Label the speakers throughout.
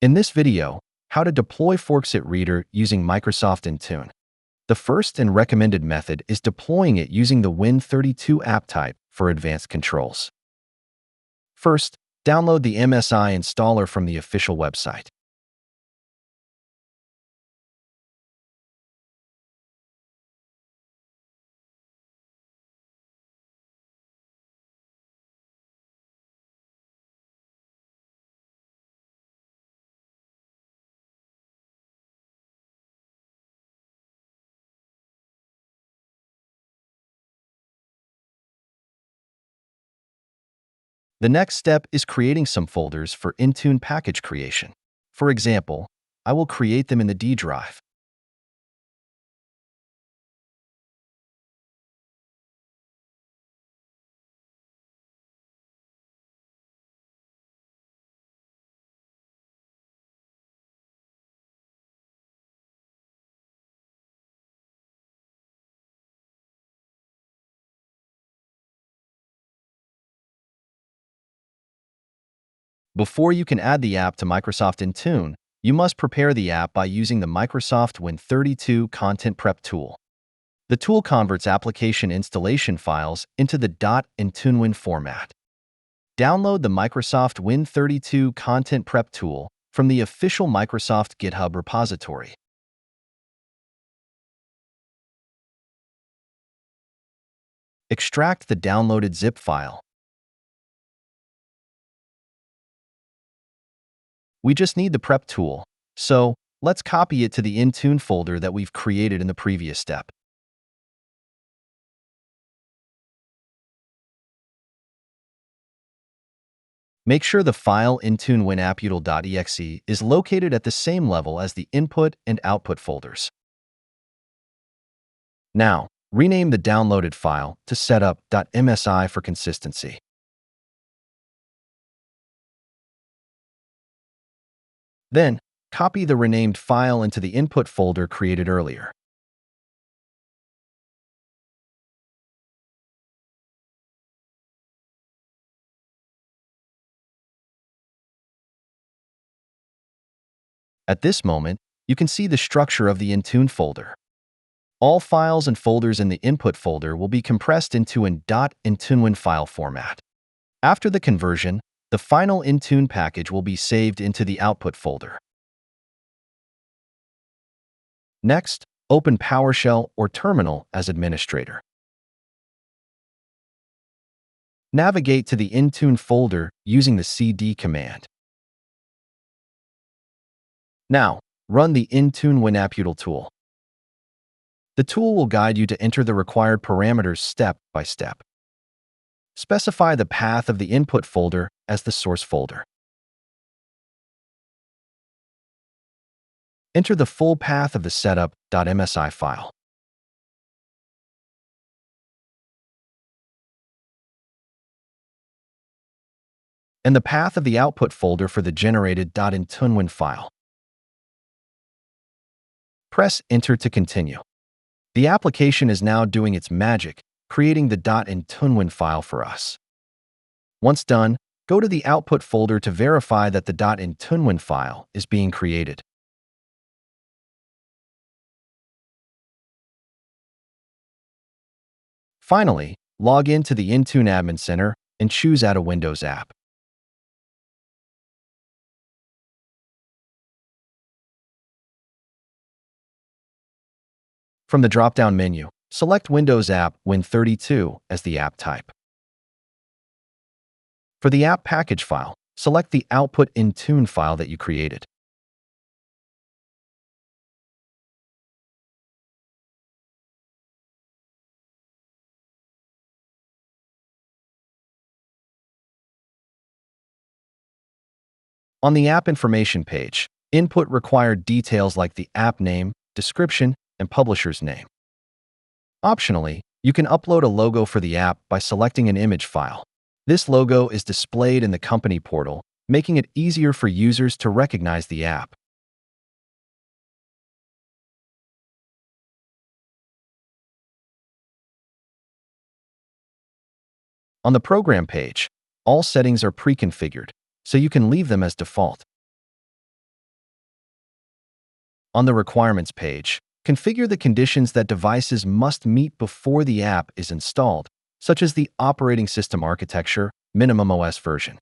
Speaker 1: In this video, how to deploy Foxit Reader using Microsoft Intune. The first and recommended method is deploying it using the Win32 app type for advanced controls. First, download the MSI installer from the official website. The next step is creating some folders for Intune package creation. For example, I will create them in the D drive. Before you can add the app to Microsoft Intune, you must prepare the app by using the Microsoft Win32 Content Prep tool. The tool converts application installation files into the .IntuneWin format. Download the Microsoft Win32 Content Prep tool from the official Microsoft GitHub repository. Extract the downloaded zip file. We just need the prep tool, so let's copy it to the Intune folder that we've created in the previous step. Make sure the file IntuneWin is located at the same level as the input and output folders. Now, rename the downloaded file to setup.msi for consistency. Then, copy the renamed file into the input folder created earlier. At this moment, you can see the structure of the Intune folder. All files and folders in the input folder will be compressed into an .IntuneWin file format. After the conversion, the final Intune package will be saved into the output folder. Next, open PowerShell or Terminal as administrator. Navigate to the Intune folder using the cd command. Now, run the IntuneWin tool. The tool will guide you to enter the required parameters step by step. Specify the path of the input folder as the source folder. Enter the full path of the setup.msi file. And the path of the output folder for the generated .IntuneWin file. Press Enter to continue. The application is now doing its magic, creating the .IntuneWin file for us. Once done, go to the output folder to verify that the .IntuneWin file is being created. Finally, log in to the Intune Admin Center and choose Add a Windows app. From the drop-down menu, select Windows App Win32 as the app type. For the app package file, select the output Intune file that you created. On the app information page, input required details like the app name, description, and publisher's name. Optionally, you can upload a logo for the app by selecting an image file. This logo is displayed in the company portal, making it easier for users to recognize the app. On the program page, all settings are pre-configured, so you can leave them as default. On the Requirements page, configure the conditions that devices must meet before the app is installed, such as the operating system architecture, minimum OS version.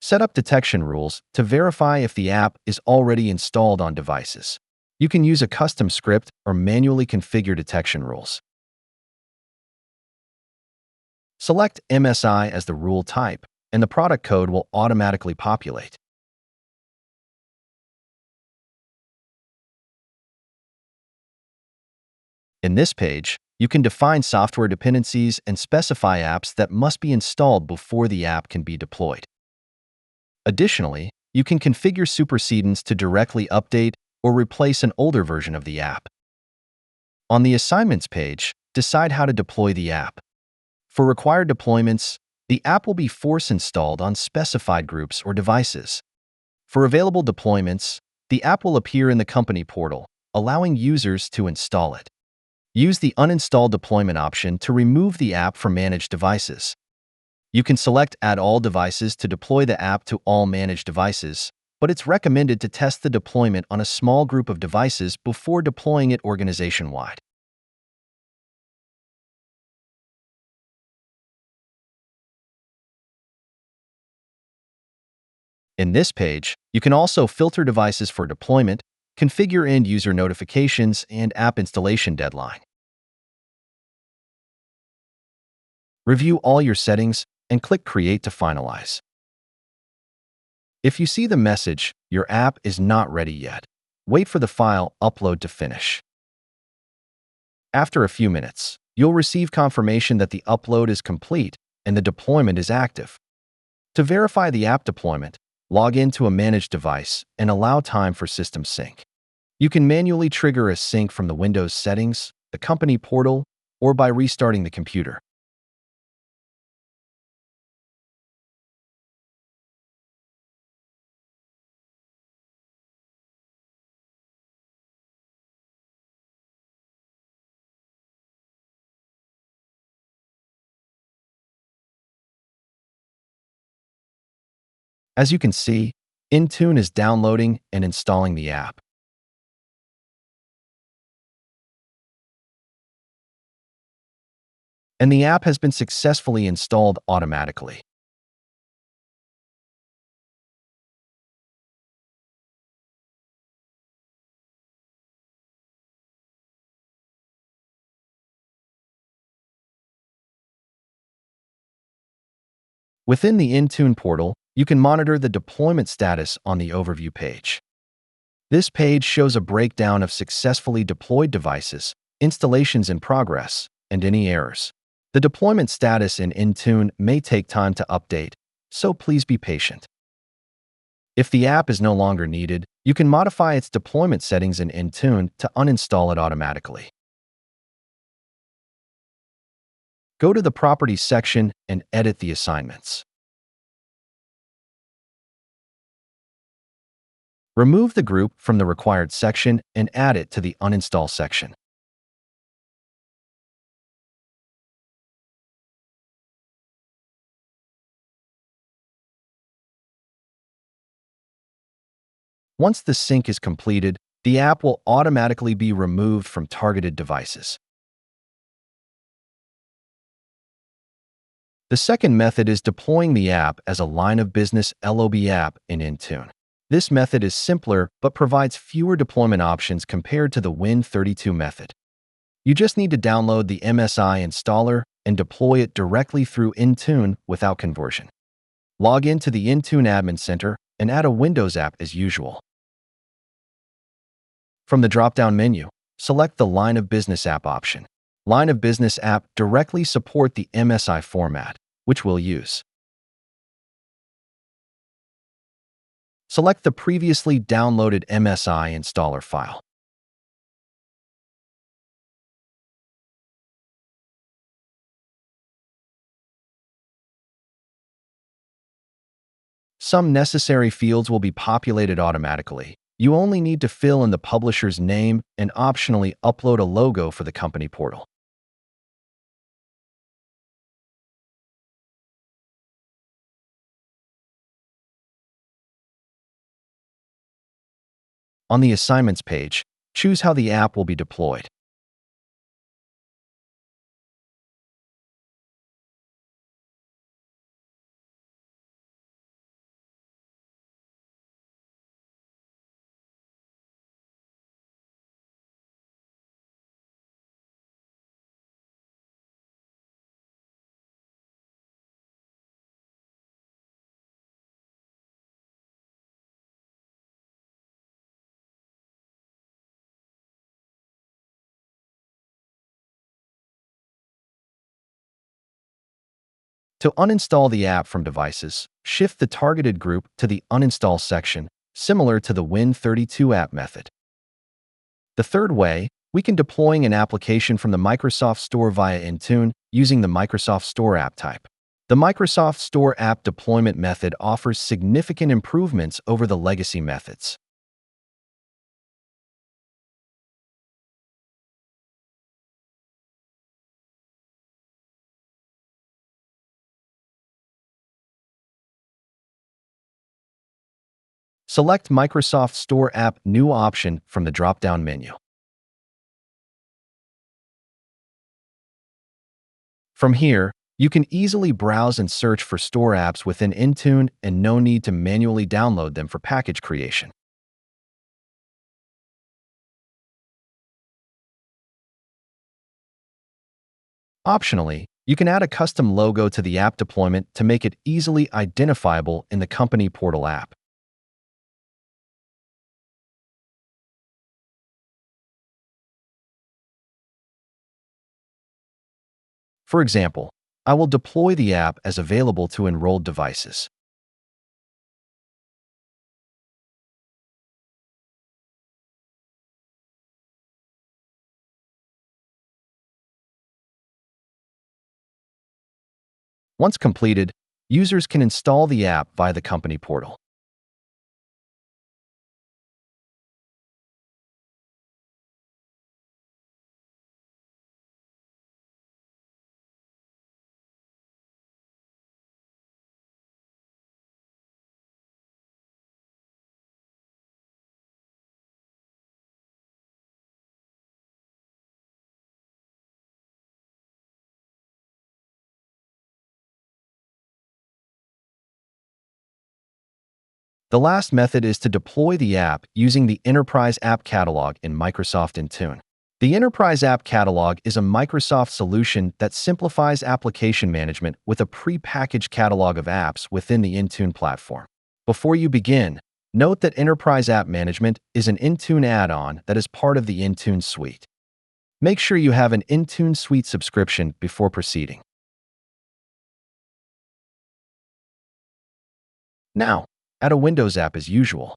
Speaker 1: Set up detection rules to verify if the app is already installed on devices. You can use a custom script or manually configure detection rules. Select MSI as the rule type, and the product code will automatically populate. In this page, you can define software dependencies and specify apps that must be installed before the app can be deployed. Additionally, you can configure supersedence to directly update or replace an older version of the app. On the Assignments page, decide how to deploy the app. For required deployments, the app will be force-installed on specified groups or devices. For available deployments, the app will appear in the company portal, allowing users to install it. Use the Uninstall deployment option to remove the app from managed devices. You can select Add all devices to deploy the app to all managed devices, but it's recommended to test the deployment on a small group of devices before deploying it organization-wide. In this page, you can also filter devices for deployment, configure end-user notifications, and app installation deadline. Review all your settings and click Create to finalize. If you see the message, your app is not ready yet, wait for the file upload to finish. After a few minutes, you'll receive confirmation that the upload is complete and the deployment is active. To verify the app deployment, log into a managed device and allow time for system sync. You can manually trigger a sync from the Windows settings, the company portal, or by restarting the computer. As you can see, Intune is downloading and installing the app. And the app has been successfully installed automatically. Within the Intune portal, you can monitor the deployment status on the Overview page. This page shows a breakdown of successfully deployed devices, installations in progress, and any errors. The deployment status in Intune may take time to update, so please be patient. If the app is no longer needed, you can modify its deployment settings in Intune to uninstall it automatically. Go to the Properties section and edit the assignments. Remove the group from the Required section and add it to the Uninstall section. Once the sync is completed, the app will automatically be removed from targeted devices. The second method is deploying the app as a line of business LOB app in Intune. This method is simpler but provides fewer deployment options compared to the Win32 method. You just need to download the MSI installer and deploy it directly through Intune without conversion. Log into the Intune Admin Center and add a Windows app as usual. From the drop-down menu, select the Line of Business App option. Line of Business App directly support the MSI format, which we'll use. Select the previously downloaded MSI installer file. Some necessary fields will be populated automatically. You only need to fill in the publisher's name and optionally upload a logo for the company portal. On the Assignments page, choose how the app will be deployed. To uninstall the app from devices, shift the targeted group to the Uninstall section, similar to the Win32 app method. The third way, we can deploying an application from the Microsoft Store via Intune using the Microsoft Store app type. The Microsoft Store app deployment method offers significant improvements over the legacy methods. Select Microsoft Store app New option from the drop-down menu. From here, you can easily browse and search for Store apps within Intune and no need to manually download them for package creation. Optionally, you can add a custom logo to the app deployment to make it easily identifiable in the company portal app. For example, I will deploy the app as available to enrolled devices. Once completed, users can install the app via the company portal. The last method is to deploy the app using the Enterprise App Catalog in Microsoft Intune. The Enterprise App Catalog is a Microsoft solution that simplifies application management with a pre-packaged catalog of apps within the Intune platform. Before you begin, note that Enterprise App Management is an Intune add-on that is part of the Intune suite. Make sure you have an Intune suite subscription before proceeding. Now, add a Windows app as usual.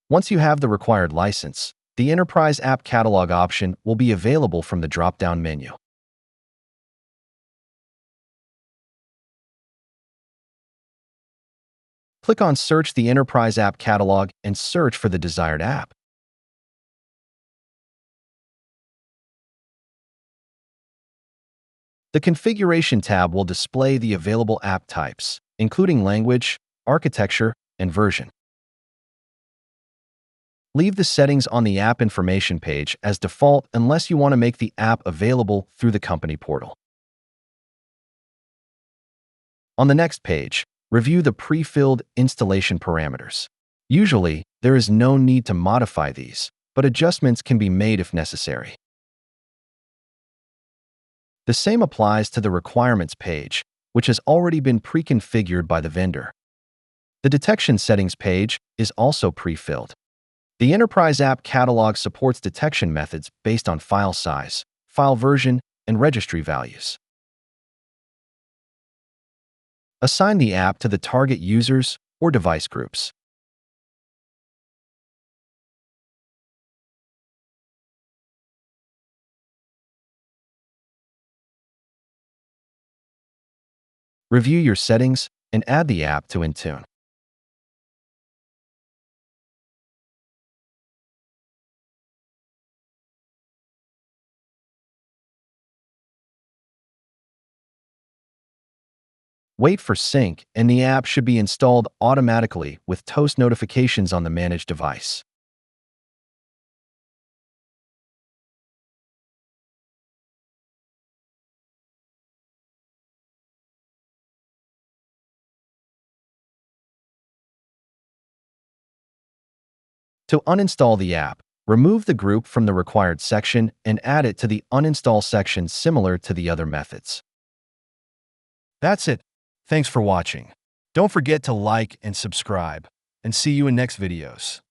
Speaker 1: Once you have the required license, the Enterprise App Catalog option will be available from the drop-down menu. Click on Search the Enterprise App Catalog and search for the desired app. The Configuration tab will display the available app types, including language, architecture, and version. Leave the settings on the app information page as default unless you want to make the app available through the company portal. On the next page, review the pre-filled installation parameters. Usually, there is no need to modify these, but adjustments can be made if necessary. The same applies to the requirements page, which has already been pre-configured by the vendor. The detection settings page is also pre-filled. The Enterprise App Catalog supports detection methods based on file size, file version, and registry values. Assign the app to the target users or device groups. Review your settings and add the app to Intune. Wait for sync, and the app should be installed automatically with toast notifications on the managed device. To uninstall the app, remove the group from the required section and add it to the uninstall section similar to the other methods. That's it. Thanks for watching. Don't forget to like and subscribe, and see you in next videos.